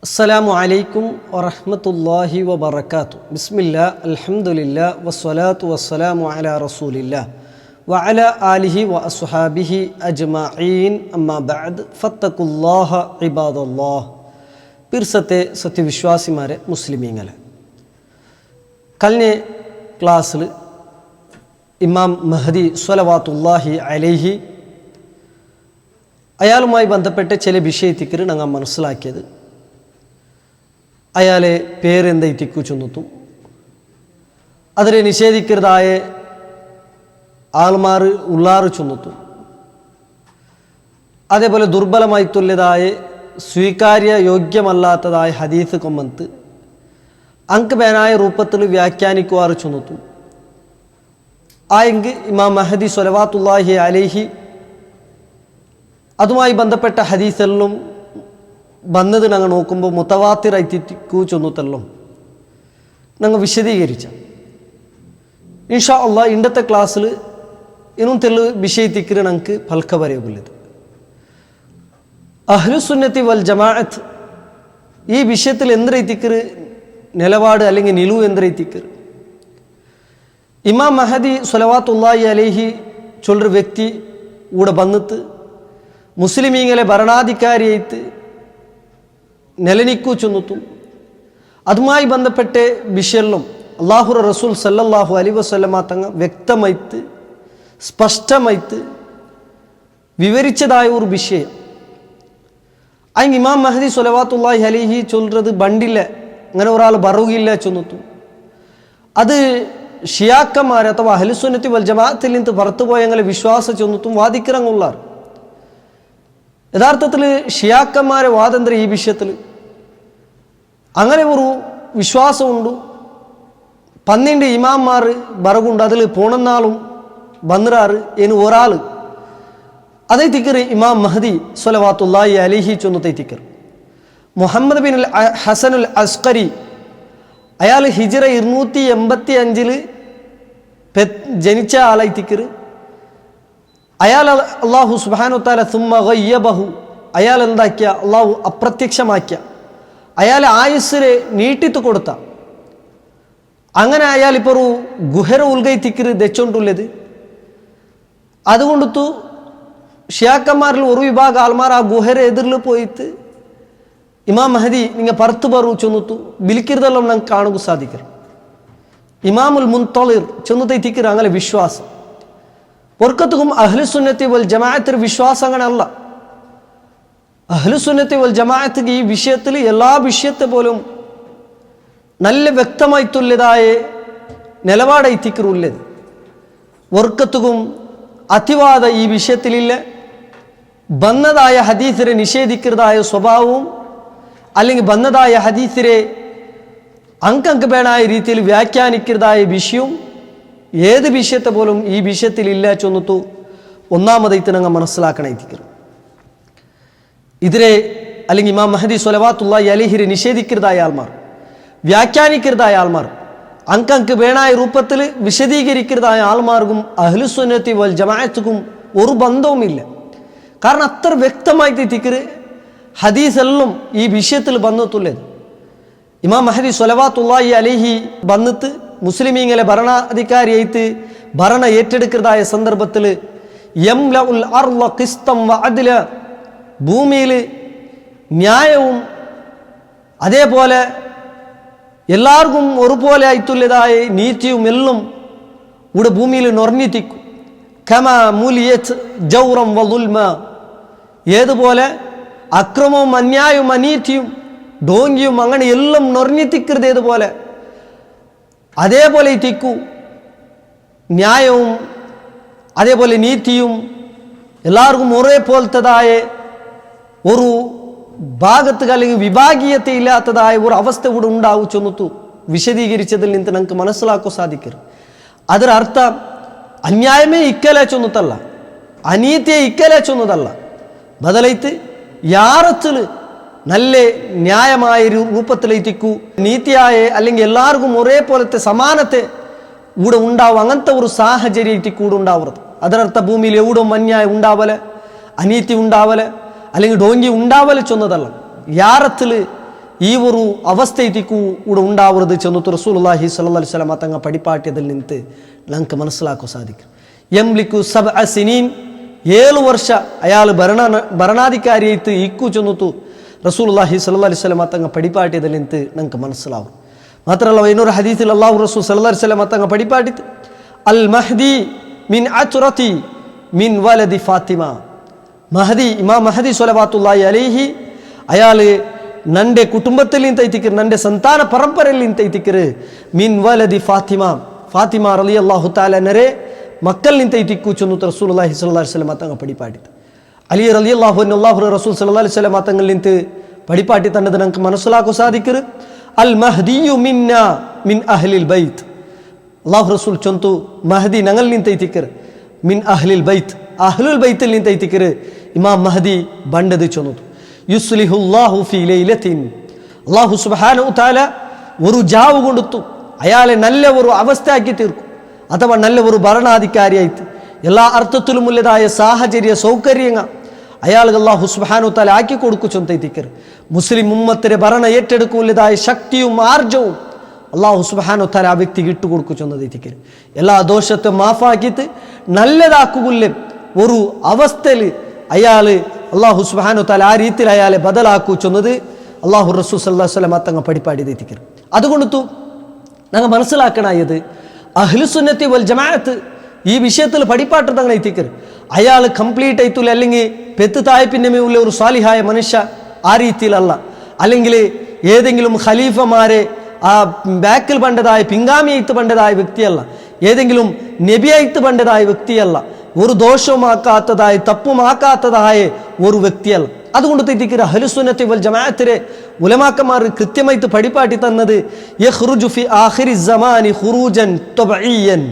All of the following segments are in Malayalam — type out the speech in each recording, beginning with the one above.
അസ്സലാമു അലൈക്കും വറഹ്മത്തുള്ളാഹി വബറകാതുഹു. ബിസ്മില്ലാ അൽഹംദുലില്ലാ വസ്സലാത്തു വസ്സലാമു അലാ റസൂലില്ലാ വഅലാ ആലിഹി വഅസ്ഹാബിഹി അജ്മഈൻ. അമ്മാ ബഅദ് ഫത്തഖുല്ലാഹ ഇബാദല്ലാഹ്. പിർസത്തെ സത്യവിശ്വാസിമാരെ മുസ്ലിമീങ്ങളെ, കഴിഞ്ഞ ക്ലാസ്സിൽ ഇമാം മഹദി സ്വലവാത്തുല്ലാഹി അലൈഹി അയാളുമായി ബന്ധപ്പെട്ട ചില വിഷയത്തിക്ക് ഞങ്ങൾ മനസ്സിലാക്കിയത്, അയാളെ പേരെന്തെത്തിക്കു ചൊന്നുത്തും, അതിനെ നിഷേധിക്കരുതായ ആൾമാർ ഉള്ളാറ് ചൊന്നുത്തും, അതേപോലെ ദുർബലമായി തുല്യതായ സ്വീകാര്യ യോഗ്യമല്ലാത്തതായ ഹദീസ് കൊമ്മത്ത് അങ്ക് ബേനായ രൂപത്തിൽ വ്യാഖ്യാനിക്കുവാറ് ചൊന്നുത്തും. ആയെങ്കിൽ ഇമാം മഹദി സ്വലവാത്തുല്ലാഹി അലൈഹി അതുമായി ബന്ധപ്പെട്ട ഹദീസെല്ലാം വന്നത് ഞങ്ങൾ നോക്കുമ്പോൾ മുത്തവാത്തിറായിത്തിക്കൂ ചൊന്നുത്തെല്ലാം ഞങ്ങൾ വിശദീകരിച്ച. ഇൻഷാ അള്ളാഹ് ഇന്നത്തെ ക്ലാസ്സിൽ ഇന്നും തെല്ലു വിഷയത്തിക്ക് ഞങ്ങൾക്ക് ഫൽക്ക വരയുള്ളത്. അഹ്ലുസുന്നത്തി വൽ ജമാഅത്ത് ഈ വിഷയത്തിൽ എന്തരൈത്തിക്കർ നിലപാട് അല്ലെങ്കിൽ നിലു എന്തരൈത്തിക്കർ. ഇമാം മഹദി സ്വലവാത്തുല്ലാഹി അലൈഹി ചൊല്ലൊരു വ്യക്തി ഇവിടെ വന്നിട്ട് മുസ്ലിമീങ്ങളെ ഭരണാധികാരിയായിട്ട് നിലനിക്കൂ ചൊന്നുത്തും, അതുമായി ബന്ധപ്പെട്ട വിഷയം അള്ളാഹുറ റസൂൽ സല്ലല്ലാഹു അലൈഹി വസല്ലമ തങ്ങ വ്യക്തമായിട്ട് സ്പഷ്ടമായിട്ട് വിവരിച്ചതായ ഒരു വിഷയം. അതിന് ഇമാം മഹദി സ്വലവാത്തുല്ലാഹി അലൈഹി ചൊല്ലുന്നത് ബണ്ടില്ല, അങ്ങനെ ഒരാൾ ബറുകില്ല ചൊന്നുത്തും. അത് ഷിയാക്കന്മാർ അഥവാ അഹ്ലുസുന്നത്തി വൽ ജമാഅത്തിൽ നിന്ന് പുറത്തുപോയ ഞങ്ങളെ വിശ്വാസ ചൊന്നുത്തും വാദിക്കിറങ്ങുള്ളാർ. യഥാർത്ഥത്തിൽ ഷിയാക്കന്മാരെ വാദന്തര ഈ വിഷയത്തിൽ അങ്ങനെ ഒരു വിശ്വാസമുണ്ട്. 12 ഇമാംമാർ ബറകുണ്ട്, അതിൽ പോണെന്നാളും ബന്നിറാറ് എന്ന് ഒരാൾ അതേ തിക്കർ ഇമാം മഹദി സ്വലവാത്തുല്ലാഹി അലൈഹി ചൊന്നത്തെ തിക്കർ. മുഹമ്മദ് ബിൻ ഹസനുൽ അസ്കരി അയാൾ ഹിജ്റ 285 ജനിച്ച ആളായി തിക്കർ. അയാൾ അള്ളാഹു സുബ്ഹാനഹു തആല സുമ്മ ഗയ്യബഹു, അയാൾ എന്താക്കിയ അള്ളാഹു അപ്രത്യക്ഷമാക്കിയ, അയാൾ ആയുസ്സിനെ നീട്ടിത്തു കൊടുത്ത. അങ്ങനെ അയാൾ ഇപ്പോൾ ഒരു ഗുഹര ഉൽഗൈത്തിക്കര് ദച്ചുകൊണ്ടുള്ളത്. അതുകൊണ്ടു ഷിയാക്കന്മാരിൽ ഒരു വിഭാഗം ആൾമാർ ആ ഗുഹര എതിരിൽ പോയിട്ട് ഇമാം മഹദി നിങ്ങൾ പുറത്ത് പറു ചെന്നുത്തു ബിലിക്കരുതെല്ലാം ഞങ്ങൾക്ക് കാണുക സാധിക്കും. ഇമാമുൽ മുൻതളിർ ചെന്നുത്തൈത്തിക്കർ അങ്ങനെ വിശ്വാസം. പൊർക്കത്തും അഹ്ലുസുന്നത്തി വൽ ജമാഅത്തിൽ വിശ്വാസം അങ്ങനെ അല്ല. അഹ്ലുസുന്നത്തി വൽ ജമാഅത്ത് ഈ വിഷയത്തിൽ എല്ലാ വിഷയത്തെ പോലും നല്ല വ്യക്തമായിട്ടുള്ളതായ നിലപാടെത്തിക്കുള്ളത്. വർക്കത്തും അതിവാദ ഈ വിഷയത്തിലില്ല. ബന്നതായ ഹദീസിനെ നിഷേധിക്കുന്നതായ സ്വഭാവവും അല്ലെങ്കിൽ ബന്നതായ ഹദീസിനെ അങ്കങ്കബേണായ രീതിയിൽ വ്യാഖ്യാനിക്കുന്നതായ വിഷയവും ഏത് വിഷയത്തെ പോലും ഈ വിഷയത്തിൽ ഇല്ല ചൊന്നിട്ടു ഒന്നാമതായിട്ട് ഞങ്ങൾ മനസ്സിലാക്കണേത്തിക്കർ. ഇതിനെ അല്ലെങ്കിൽ ഇമാം മഹദി സ്വലവാത്തുല്ലാഹി അലൈഹിനെ നിഷേധിക്കുന്നതായ ആൾമാർ, വ്യാഖ്യാനിക്കുന്നതായ ആൾമാർ, അങ്കങ്ക് വേണായ രൂപത്തിൽ വിശദീകരിക്കുന്നതായ ആൾമാർക്കും അഹ്ലുസുന്നത്തി വൽ ജമാഅത്തുക്കും ഒരു ബന്ധവുമില്ല. കാരണം അത്ര വ്യക്തമായിട്ട് തിക്കര് ഹദീസെല്ലാം ഈ വിഷയത്തിൽ വന്നിട്ടുള്ളത്. ഇമാം മഹദി സ്വലവാത്തുല്ലാഹി അലൈഹി വന്നിട്ട് മുസ്ലിമീങ്ങളെ ഭരണാധികാരിയായിട്ട് ഭരണ ഏറ്റെടുക്കുന്നതായ സന്ദർഭത്തിൽ യംലഉൽ അർള ഖിസ്തം വ അദ്ല, ഭൂമിയിൽ ന്യായവും അതേപോലെ എല്ലാവർക്കും ഒരുപോലെ ആയിട്ടുള്ളതായ നീതിയും എല്ലാം ഇവിടെ ഭൂമിയിൽ നിറഞ്ഞിത്തിക്കും. കമാ മുലിയത് ജൗറം വ ദുൽമ, ഏതുപോലെ അക്രമവും അന്യായവും അനീതിയും ഡോങ്കിയും അങ്ങനെ എല്ലാം നിറഞ്ഞിത്തിക്കരുത്. ഏതുപോലെ അതേപോലെ തിക്കു ന്യായവും അതേപോലെ നീതിയും എല്ലാവർക്കും ഒരേപോലത്തതായ ഒരു ഭാഗത്ത് അല്ലെങ്കിൽ വിഭാഗീയത ഇല്ലാത്തതായ ഒരു അവസ്ഥ ഇവിടെ ഉണ്ടാവും ചൊന്നുത്തു വിശദീകരിച്ചതിൽ നിന്ന് നമുക്ക് മനസ്സിലാക്കാൻ സാധിക്കരുത്. ಅದರ ಅರ್ಥ ಅನ್ಯಾയമೇ ಇಕ್ಕಲೆ ಚೊನ್ನದಲ್ಲ, ಅನೀತಿಯೇ ಇಕ್ಕಲೆ ಚೊನ್ನದಲ್ಲ. ಬದಲೈತು ಯಾರത്തിൽ നല്ല ന്യായമായ രൂപത്തിലെത്തിക്കൂ നീതിയായ അല്ലെങ്കിൽ എല്ലാവർക്കും ഒരേപോലത്തെ സമാനത്തെ ഇവിടെ ഉണ്ടാവും. അങ്ങനത്തെ ഒരു സാഹചര്യത്തിൽ കൂടെ ഉണ്ടാവരുത്. അതിനർത്ഥ ഭൂമിയിൽ എവിടും അന്യായം ഉണ്ടാവല്, അനീതി ഉണ്ടാവല് അല്ലെങ്കിൽ ഡോങ്കി ഉണ്ടാവല് ചൊന്നതല്ല. യാറത്തിൽ ಈ ಒಂದು ಅವಸ್ಥೆ ಐತಿಕ್ಕು ಕೂಡ ಉಂಡಾವರದು ಚೆಂದು ರಸೂಲುಲ್ಲಾಹಿ ಸಲ್ಲಲ್ಲಾಹು ಅಲೈಹಿ ವಸಲ್ಲಂ ತಂಗ ಪಡಿಪಾಟ್ಯದಲ್ಲಿ ನಿಂತು ನಂಗೆ ಮನಸ್ಸಲಾಕೋ ಸಾಧಿಕ ಎಂಬ್ಲಿಕ್ಕು 7 ಸಿನೀನ್ 7 ವರ್ಷ ಅಯಾಳು ಭರಣಾಧಿಕಾರಿ ಐತು ಇಕ್ಕು ಚೆಂದು ರಸೂಲುಲ್ಲಾಹಿ ಸಲ್ಲಲ್ಲಾಹು ಅಲೈಹಿ ವಸಲ್ಲಂ ತಂಗ ಪಡಿಪಾಟ್ಯದಲ್ಲಿ ನಿಂತು ನಂಗೆ ಮನಸ್ಸಲಾವು ಮಾತ್ರ ಅಲ್ಲ ಇನ್ನೊಂದು ಹದೀಸಿಲ್ ಅಲ್ಲಾಹು ರಸೂಲ್ ಸಲ್ಲಲ್ಲಾಹು ಅಲೈಹಿ ವಸಲ್ಲಂ ತಂಗ ಪಡಿಪಾಟಿತು ಅಲ್ ಮಹದಿ ಮಿನ್ ಅಚರತಿ ಮಿನ್ ವಲದಿ ಫಾತಿಮಾ ಮಹದಿ ಇಮಾಮ್ ಮಹದಿ ಸ್ವಲವಾತುಲ್ಲಾಹಿ ಅಲೈಹಿ ಅಯಾಳು ನಂಡೆ ಕುಟುಂಬದಲ್ಲಿ ಇಂತೈತಿಕ್ಕಿರು ನಂಡೆ ಸಂತಾನ ಪರಂಪರೆಯಲ್ಲಿ ಇಂತೈತಿಕ್ಕಿರು ಮಿನ್ ವಲದಿ ಫಾತಿಮಾ ರಲಿಯಲ್ಲಾಹು ತಆಲಾ ನರೆ ಮಕ್ಕಲ್ ನಿಂತೈತಿಕ್ಕು ಚಂದು ರಸೂಲುಲ್ಲಾಹಿ ಸಲ್ಲಲ್ಲಾಹು ಅಲೈಹಿ ವಸಲ್ಲಂ ತಂಗ ಪಡಿಪಾಟಿತು ಅಲಿ ರಲಿಯಲ್ಲಾಹು ಅನ್ಹು ರಸೂಲ್ ಸಲ್ಲಲ್ಲಾಹು ಅಲೈಹಿ ವಸಲ್ಲಂ ತಂಗಲ್ ನಿಂತು ಪಡಿಪಾಟಿ ತನ್ನದ ನಂಗೆ ಮನಸ್ಸಲಾಕೋ ಸಾಧಿಕರು ಅಲ್ ಮಹದಿಯು ಮಿನ್ನಾ ಮಿನ್ ಅಹ್ಲಿಲ್ ಬೈತ್ ಅಲ್ಲಾಹು ರಸೂಲ್ ಚಂತು ಮಹದಿ ನಂಗಲ್ ನಿಂತೈತಿಕ್ಕಿರು ಮಿನ್ ಅಹ್ಲಿಲ್ ಬೈತಲ್ಲಿ ನಿಂತೈತಿಕ್ಕಿರು ಇಮಾಮ್ ಮಹದಿ ಬಂಡದು ಚೊನ್ನದು യുസ്ലിഹുല്ലാഹു ഫീ ലൈലത്തിൻ അല്ലാഹു സുബ്ഹാനഹു തആല ഒരു ജാവ് കൊണ്ടുത്തു അയാളെ നല്ല ഒരു അവസ്ഥയാക്കി തീർക്കും അഥവാ നല്ല ഒരു ഭരണാധികാരിയായിട്ട് എല്ലാ അർത്ഥത്തിലും ഉള്ളതായ സാഹചര്യ സൗകര്യങ്ങൾ അയാൾക്ക് അല്ലാഹു സുബ്ഹാനഹു തആല ആക്കി കൊടുക്കുച്ചൊന്തൈതിക്കർ മുസ്ലിം ഉമ്മത്തിനെ ഭരണ ഏറ്റെടുക്കുള്ളതായ ശക്തിയും ആർജവും അല്ലാഹു സുബ്ഹാനഹു തആല ആ വ്യക്തിക്ക് ഇട്ടു കൊടുക്കുച്ചൊന്തൈതിക്കർ എല്ലാ ദോഷത്തെ മാഫാക്കിയിട്ട് നല്ലതാക്കുകൊള്ളും ഒരു അവസ്ഥയിൽ അയാൾ അല്ലാഹു സുബ്ഹാനഹു തആല ആ രീതിയിൽ അയാളെ ബദലാക്കുച്ചൊന്നത് അല്ലാഹു റസൂൽ സല്ലല്ലാഹു അലൈഹി വസല്ലം തങ്ങൾ പഠിപ്പാടിയതിക്കർ അതുകൊണ്ടു ഞങ്ങൾ മനസ്സിലാക്കണത് അഹ്ലുസുന്നത്തി വൽ ജമാഅത്ത് ഈ വിഷയത്തിൽ പഠിപ്പാട്ട് തങ്ങൾ എത്തിക്കർ അയാൾ കംപ്ലീറ്റ് ആയിട്ടില്ല അല്ലെങ്കിൽ പെത്ത് തായ്പിൻ്റെ ഉള്ള ഒരു സ്വാലിഹായ മനുഷ്യ ആ രീതിയിലല്ല അല്ലെങ്കിൽ ഏതെങ്കിലും ഖലീഫമാരെ ആ ബാക്കിൽ പണ്ടതായ പിൻഗാമിയായിട്ട് പണ്ടതായ വ്യക്തിയല്ല ഏതെങ്കിലും നബിയായിട്ട് പണ്ടതായ വ്യക്തിയല്ല ഒരു ദോഷവുമാക്കാത്തതായ തപ്പുമാക്കാത്തതായ ഒരു വ്യക്തിയല്ല അതുകൊണ്ട് തെറ്റിക്കര അഹ്ലുസുന്നത്തി വൽ ജമാഅത്തിലെ ഉലമാക്കന്മാർ കൃത്യമായിട്ട് പഠിപ്പാട്ടി തന്നത് യഖ്റുജു ഫി ആഖിരി സമാനി ഖുറൂജൻ തബഈയൻ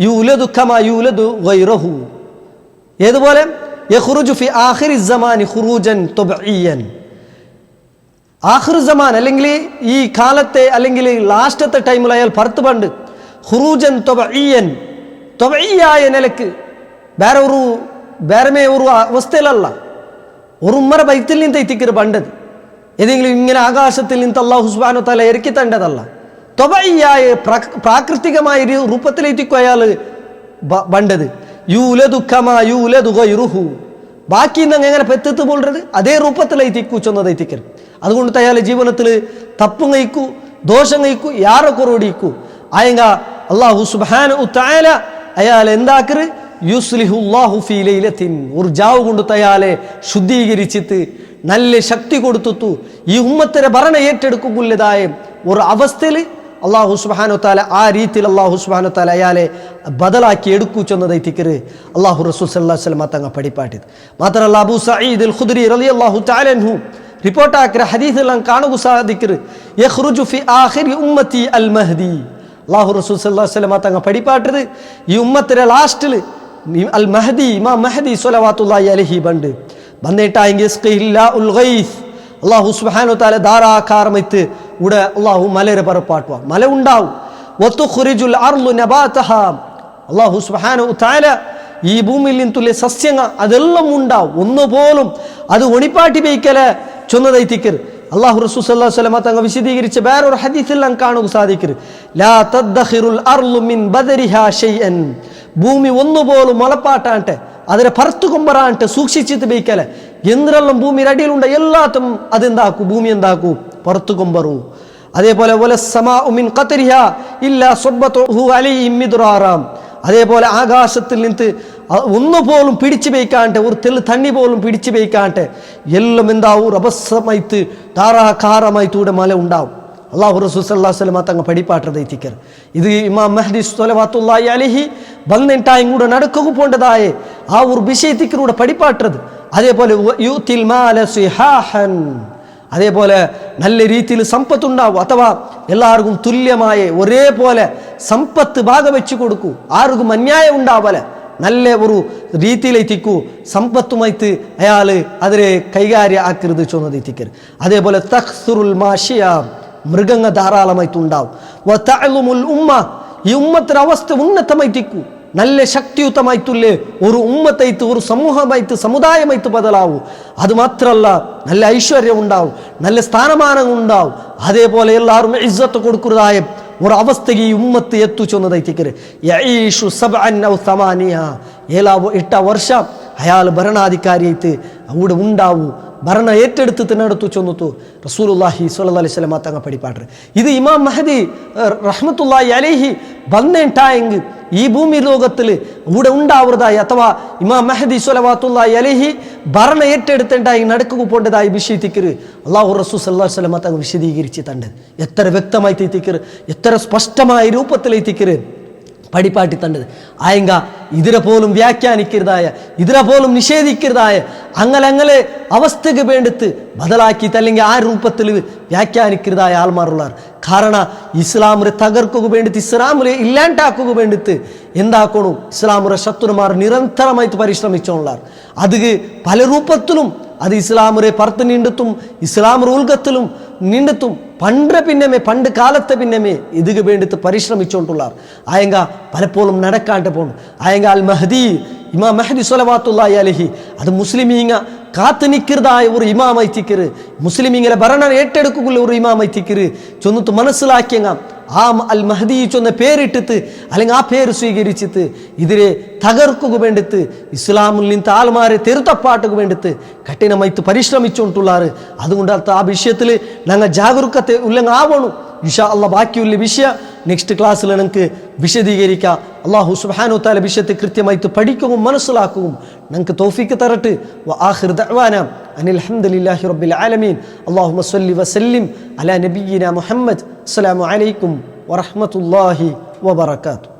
യൂലദു കമാ യൂലദു ഗൈറഹു ഏതുപോലെ യഖ്റുജു ഫി ആഖിരി സമാനി ഖുറൂജൻ തബഈയൻ ആഖിർ സമാൻ അല്ലെങ്കിൽ ഈ കാലത്തെ അല്ലെങ്കിൽ ലാസ്റ്റത്തെ ടൈമിൽ അയാൾ പുറത്ത് പണ്ട് ഖുറൂജൻ തബഈയൻ തബഈയായ നിലക്ക് ಬೇರೆ ഒരു അവസ്ഥയിലല്ല ഒരു ഉമ്മറ ബൈത്തിൽ നിന്ന് എത്തിക്കരു പണ്ടത് ഏതെങ്കിലും ഇങ്ങനെ ആകാശത്തിൽ നിന്ന് അല്ലാഹു സുബ്ഹാനഹു വ തആല ഇറക്കി തണ്ടതല്ല തബഈയായ പ്രാകൃതികമായ രൂപത്തിലെത്തിക്കു അയാൾ പണ്ടത് യൂലദു കമാ യൂലദു ഗൈറുഹു ബാക്കി എങ്ങനെ പെത്തെത്ത് പോലത് അതേ രൂപത്തിലെത്തിക്കു ചെന്നതെത്തിക്കർ അതുകൊണ്ട് അയാൾ ജീവിതത്തിൽ തപ്പും കഴിക്കൂ ദോഷം കഴിക്കൂ യാറെ കുറോടിക്കൂ ആയെങ്ക അല്ലാഹു സുബ്ഹാനഹു വ തആല അയാൾ എന്താക്കര് യുസ്ലിഹുല്ലാഹു ഫീ ലൈലത്തിൻ ഒരു ജാവ് കൊണ്ട് അയാളെ ശുദ്ധീകരിച്ചിട്ട് നല്ല ശക്തി കൊടുത്തു ഈ ഉമ്മത്തിനെ ഭരണ ഏറ്റെടുക്കുള്ളതായ ഒരു അവസ്ഥയിൽ അല്ലാഹു സുബ്ഹാനഹു വ തആല ആ രീതിയിൽ അല്ലാഹു സുബ്ഹാനഹു വ തആല അയാളെ ബദലാക്കി എടുക്കുച്ചെന്നതെത്തിക്കര് അല്ലാഹു റസൂൽ സല്ലല്ലാഹു അലൈഹി വസല്ലം തങ്ങൾ പഠിപ്പാട്ടിയത് മാത്രമല്ല അബൂ സഈദ് അൽ ഖുദ്രി റളിയല്ലാഹു തആല അൻഹു റിപ്പോർട്ട് ആക്കിയ ഹദീസിൽ കാണുക സാധിക്കര് യഖ്റുജു ഫി ആഖിരി ഉമ്മത്തി അൽ മഹ്ദി അല്ലാഹു റസൂൽ സല്ലല്ലാഹു അലൈഹി വസല്ലം തങ്ങൾ പഠിപ്പാട്ടത് ഈ ഉമ്മത്തിലെ ലാസ്റ്റിൽ അൽ മഹദി ഇമാം മഹദി സ്വലവാത്തുല്ലാഹി അലൈഹി ಬಂದೇಟಾಂಗೆ ಇಸ್ಕಿಲ್ಲಾഉಲ್ ಗೈಸ್ അല്ലാഹു സുബ്ഹാനഹു തആല ധാരാകാരമായിട്ട് ഉട അല്ലാഹു മലരെ പറപ്പാട്ടുക മല ഉണ്ടാവും വതുഖ്രിജുൽ അർളു നബാതഹ അല്ലാഹു സുബ്ഹാനഹു തആല ഈ ഭൂമിയിൽ നിന്നുള്ള സസ്യങ്ങൾ അതെല്ലാം ഉണ്ടാവും ഒന്നുപോലും അത് ഒണിപ്പാട്ടി വയ്ക്കല ചൊന്നതൈത്തിക്കർ അല്ലാഹു റസൂൽ സല്ലല്ലാഹു അലൈഹി വസല്ലം തങ്ങൾ വിശദീകരിച്ച വേറൊരു ഹദീസിൽ നാം കാണുക സാധിക്കും ലാ തദ്ഖിറുൽ അർളു മിൻ ബദരിഹാ ഷൈഅൻ ഭൂമി ഒന്നുപോലും മുളപ്പാട്ടാട്ടെ അതിനെ പറത്തു കൊമ്പറാണ്ട് സൂക്ഷിച്ചിട്ട് ബൈക്കല എന്തെല്ലാം ഭൂമിയുടെ അടിയിലുണ്ട് എല്ലാത്തും അതെന്താക്കൂ ഭൂമി എന്താക്കൂ പുറത്തു കൊമ്പറൂ അതേപോലെ അതേപോലെ ആകാശത്തിൽ നിന്ന് ഒന്നുപോലും പിടിച്ചു വയ്ക്കാണ്ട് ഒരു തെല്ല് തണ്ണി പോലും പിടിച്ചു വയ്ക്കാണ്ട് എല്ലാം എന്താവും റബസ്സമായിട്ട് ധാരാകാരമായിട്ട് ഇവിടെ മല ഉണ്ടാവും അല്ലാഹു റസൂൽ സല്ലല്ലാഹു അലൈഹി വസല്ലം തങ്ങൾ പഠിപ്പാട്ടതെത്തിക്കർ ഇത് ഇമാം മഹ്ദി സ്വലവാത്തുല്ലാഹി അലൈഹി വന്നിട്ടായും കൂടെ നടക്കുക പോണ്ടതായ ആ ഒരു വിഷയത്തിക്കൂടെ പഠിപ്പാട്ടത് അതേപോലെ യൂത്തിൽ മാല സിഹാഹൻ അതേപോലെ നല്ല രീതിയിൽ സമ്പത്തുണ്ടാവും അഥവാ എല്ലാവർക്കും തുല്യമായ ഒരേപോലെ സമ്പത്ത് ഭാഗവെച്ചു കൊടുക്കൂ ആർക്കും അന്യായം ഉണ്ടാവല നല്ല ഒരു രീതിയിലെത്തിക്കൂ സമ്പത്തുമായിട്ട് അയാൾ അതിനെ കൈകാര്യം ആക്കരുത് ചൊന്നതെത്തിക്കർ അതേപോലെ തഖ്സുറുൽ മാഷിയ മൃഗങ്ങൾ ധാരാളമായിട്ട് ഉണ്ടാവും ഈ ഉമ്മത്തിന്റെ അവസ്ഥ ഉന്നതമായിട്ടിക്കൂ നല്ല ശക്തിയുതമായിട്ടുള്ള ഒരു ഉമ്മത്തായിട്ട് ഒരു സമൂഹമായിട്ട് സമുദായമായിട്ട് ബദലാവൂ. അതുമാത്രമല്ല നല്ല ഐശ്വര്യം ഉണ്ടാവും, നല്ല സ്ഥാനമാനം ഉണ്ടാവും. അതേപോലെ എല്ലാവരും ഇസ്സത്ത് കൊടുക്കുന്നതായ ഒരു അവസ്ഥയ്ക്ക് ഈ ഉമ്മത്ത് എത്തുച്ചൊന്നതായിത്തിക്കര്. 7 വർഷം അയാൾ ഭരണാധികാരിയായിട്ട് അവിടെ ഉണ്ടാവൂ, ഭരണ ഏറ്റെടുത്ത് നടത്തു ചൊന്നു റസൂലുള്ളാഹി സ്വല്ലല്ലാഹി അലൈഹി വസല്ലം തങ്ങൾ പഠിപ്പാട്ട്. ഇത് ഇമാം മഹദി റഹ്മത്തുള്ളാഹി അലൈഹി വന്നിട്ടായെങ്കിൽ ഈ ഭൂമി ലോകത്തിൽ ഇവിടെ ഉണ്ടാവുന്നതായി അഥവാ ഇമാം മഹദി സ്വല്ലല്ലാഹി അലൈഹി ഭരണ ഏറ്റെടുത്തേണ്ടായി നടക്കുക പോണ്ടതായി വിഷയത്തിക്കര് അല്ലാഹു റസൂൽ സ്വല്ലല്ലാഹി അലൈഹി വസല്ലം തങ്ങൾ വിശദീകരിച്ചിട്ടുണ്ട്. എത്ര വ്യക്തമായി തിക്കര്, എത്ര സ്പഷ്ടമായ രൂപത്തിലെത്തിക്കര് പഠിപ്പാട്ടി തണ്ടത് ആയെങ്ക ഇതിനെ പോലും വ്യാഖ്യാനിക്കരുതായ, ഇതിനെ പോലും നിഷേധിക്കരുതായ അങ്ങനെ അവസ്ഥക്ക് വേണ്ടിത്ത് ബദലാക്കിയിട്ട് അല്ലെങ്കിൽ ആ രൂപത്തിൽ വ്യാഖ്യാനിക്കരുതായ ആൾമാരുള്ളവർ. കാരണം ഇസ്ലാമിനെ തകർക്കുക വേണ്ടിയിട്ട്, ഇസ്ലാമിനെ ഇല്ലാണ്ടാക്കുക വേണ്ടിയിട്ട് എന്താക്കണു, ഇസ്ലാമിന്റെ ശത്രുമാർ നിരന്തരമായിട്ട് പരിശ്രമിച്ചോളാർ. അത് പല രൂപത്തിലും അത് ഇസ്ലാമിനെ പറത്ത് നീണ്ടെത്തും, ഇസ്ലാമിന്റെ ഉൽഗത്തിലും നീണ്ടെത്തും. പണ്ട് കാലത്തെ പിന്നമേ ഇതിക്ക് വേണ്ടിയിട്ട് പരിശ്രമിച്ചുകൊണ്ടുള്ളാർ. ആയെങ്ക പലപ്പോഴും നടക്കാണ്ട് പോണു. ആയെങ്ക അൽ മഹദി ഇമാം മഹദി സ്വല്ലല്ലാഹി അലൈഹി അത് മുസ്ലിമീങ്ങ കാത്തു നിൽക്കുന്നതായ ഒരു ഇമാമായി തിക്കര്, മുസ്ലിമീങ്ങളെ ഭരണം ഏറ്റെടുക്കുള്ള ഒരു ഇമാമായി തിക്കര് ചൊന്നിട്ട് മനസ്സിലാക്കിയങ്ങ ആ അൽ മഹദി ചൊന്ന പേരിട്ടിട്ട് അല്ലെങ്കിൽ ആ പേര് സ്വീകരിച്ചിട്ട് ഇതിനെ തകർക്കുക വേണ്ടിയിട്ട്, ഇസ്ലാമിൽ നിന്ന് ആൾമാരെ തെരുത്തപ്പാട്ടുക വേണ്ടിയിട്ട് കഠിനമായിട്ട് പരിശ്രമിച്ചുകൊണ്ടുള്ളാറ്. അതുകൊണ്ട് ആ വിഷയത്തിൽ ഞങ്ങൾ ജാഗരൂകത്തെ ഉല്ലങ്ങാവണം. ഇൻഷാ അല്ലാഹ് ബാക്കിയുള്ള വിഷയം നെക്സ്റ്റ് ക്ലാസ്സിൽ ഞങ്ങൾക്ക് വിശദീകരിക്കാം. അല്ലാഹു സുബ്ഹാനഹു വതആല വിഷയത്തെ കൃത്യമായിട്ട് പഠിക്കുകയും മനസ്സിലാക്കുകയും ഞങ്ങൾക്ക് തൗഫീഖ് തരട്ടെ. വആഖിർ ദഅവാന അനിൽ ഹംദുലില്ലാഹി റബ്ബിൽ ആലമീൻ. അല്ലാഹുമ്മ സ്വല്ലി വസല്ലിം അലാ നബിയിനാ മുഹമ്മദ്. അസ്സലാമു അലൈക്കും വറഹ്മത്തുള്ളാഹി വബറകാതുഹു.